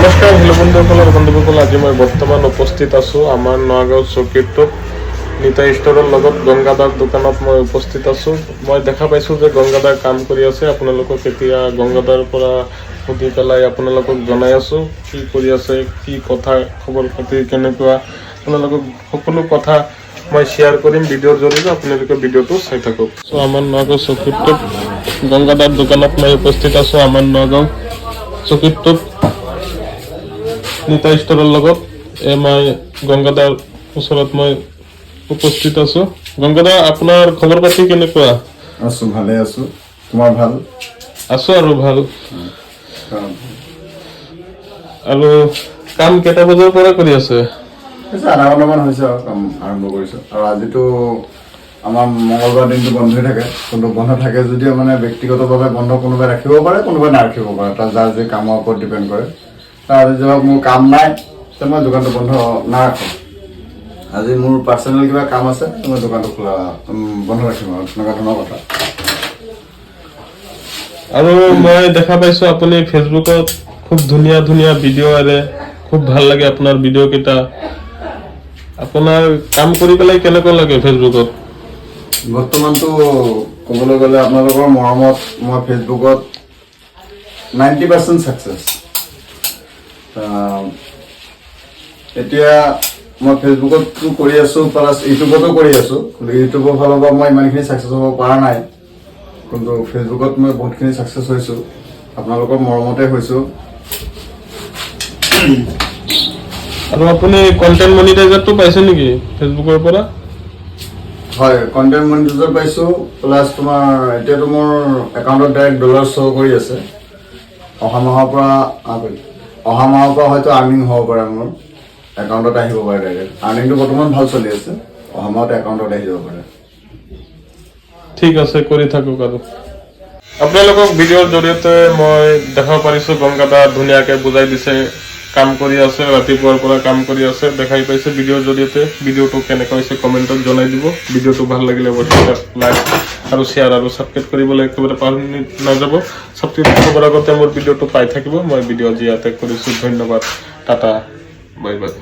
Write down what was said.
নমস্কাৰ হেল্ল' বন্ধুসকল আজি মই বৰ্তমান উপস্থিত আছোঁ আমাৰ নগাঁও চকীটোত নিতা ষ্টৰৰ লগত গংগাদাৰ দোকানত মই উপস্থিত আছোঁ। মই দেখা পাইছোঁ যে গংগাদাৰ কাম কৰি আছে। আপোনালোকক এতিয়া গংগাদাৰ পৰা সুধি পেলাই আপোনালোকক জনাই আছোঁ কি কৰি আছে, কি কথা, খবৰ খাতি কেনেকুৱা, আপোনালোকক সকলো কথা মই শ্বেয়াৰ কৰিম ভিডিঅ'ৰ জৰিয়তে। আপোনালোকে ভিডিঅ'টো চাই থাকক। চ' আমাৰ নগাঁও চকীটোত গংগাদাৰ দোকানত মই উপস্থিত আছোঁ। আমাৰ নগাঁও চকীটোত নিতা ষ্টৰৰ লগত মই গংগাদাৰ ওচৰত মই উপস্থিত আছোঁ। গংগাদা, আপোনাৰ খবৰ পাতি কেনেকুৱা? আছো, ভালে আছো। তোমাৰ ভাল? আছো আৰু ভাল। আৰু কাম কেইটা বজাৰ পৰা কৰি আছে? আধা ঘণ্টামান হৈছে আৰু কাম আৰম্ভ কৰিছো। আৰু আজিতো আমাৰ মঙ্গলবাৰ দিনটো বন্ধই থাকে, কিন্তু বন্ধ থাকে যদিও মানে ব্যক্তিগতভাৱে বন্ধ কোনোবাই ৰাখিব পাৰে, কোনোবাই নাৰাখিব পাৰে। তাৰ যাৰ যি কামৰ ওপৰত ডিপেণ্ড কৰে। আজি ধৰক মোৰ কাম নাই, মই দোকানটো বন্ধ নাৰাখোঁ। আজি মোৰ পাৰ্চনেল কিবা কাম আছে, মই দোকানটো বন্ধ ৰাখিম আৰু তেনেকুৱা ধৰণৰ কথা। আৰু মই দেখা পাইছো আপুনি ফেচবুকত খুব ধুনীয়া ধুনীয়া ভিডিঅ' এৰে, খুব ভাল লাগে আপোনাৰ ভিডিঅ' কেইটা। আপোনাৰ কাম কৰি পেলাই কেনেকুৱা লাগে ফেচবুকত? বৰ্তমানটো ক'বলৈ গ'লে আপোনালোকৰ মৰমত মই ফেচবুকত 90% ছাকচেছ। এতিয়া মই ফেচবুকতো কৰি আছোঁ, প্লাছ ইউটিউবতো কৰি আছোঁ। কিন্তু ইউটিউবৰ ফালৰ পৰা মই ইমানখিনি ছাকচেছ হ'ব পৰা নাই, কিন্তু ফেচবুকত মই বহুতখিনি ছাকচেছ হৈছোঁ। আপোনালোকৰ মৰমতে হৈছোঁ। আৰু আপুনি কণ্টেণ্ট মনিটাইজাৰটো পাইছে নেকি ফেচবুকৰ পৰা? হয়, কণ্টেণ্ট মনিটাইজাৰ পাইছোঁ। প্লাছ তোমাৰ এতিয়াতো মোৰ একাউণ্টত ডাইৰেক্ট ডলাৰ শ্ব' কৰি আছে। অহা মাহৰ পৰা হয়তো আৰ্নিং হ'ব পাৰে, মোৰ একাউণ্টত আহিব পাৰে ডাইৰেক্ট। আৰ্নিংটো বৰ্তমান ভাল চলি আছে, অহা মাহত একাউণ্টত আহি যাব পাৰে। ঠিক আছে, কৰি থাকক। আৰু আপোনালোকক ভিডিঅ'ৰ জৰিয়তে মই দেখাব পাৰিছোঁ গংগাদা ধুনীয়াকৈ বুজাই দিছে, কাম কৰি আছে, ৰাতিপুৱাৰ পৰা কাম কৰি আছে, দেখাই পাইছে ভিডিঅ'ৰ জৰিয়তে। ভিডিঅ'টো কেনেকুৱা হৈছে কমেণ্টত জনাই দিব। ভিডিঅ'টো ভাল লাগিলে লাইক আৰু শ্বেয়াৰ আৰু ছাবস্ক্ৰাইব কৰিবলৈ একেবাৰে পাহৰি নাযাব। ছাবস্ক্ৰাইব কৰাৰ আগতে মোৰ ভিডিঅ'টো পাই থাকিব। মই ভিডিঅ' আজি ইয়াতে কৰিছোঁ। ধন্যবাদ, টাটা, বাই বাই।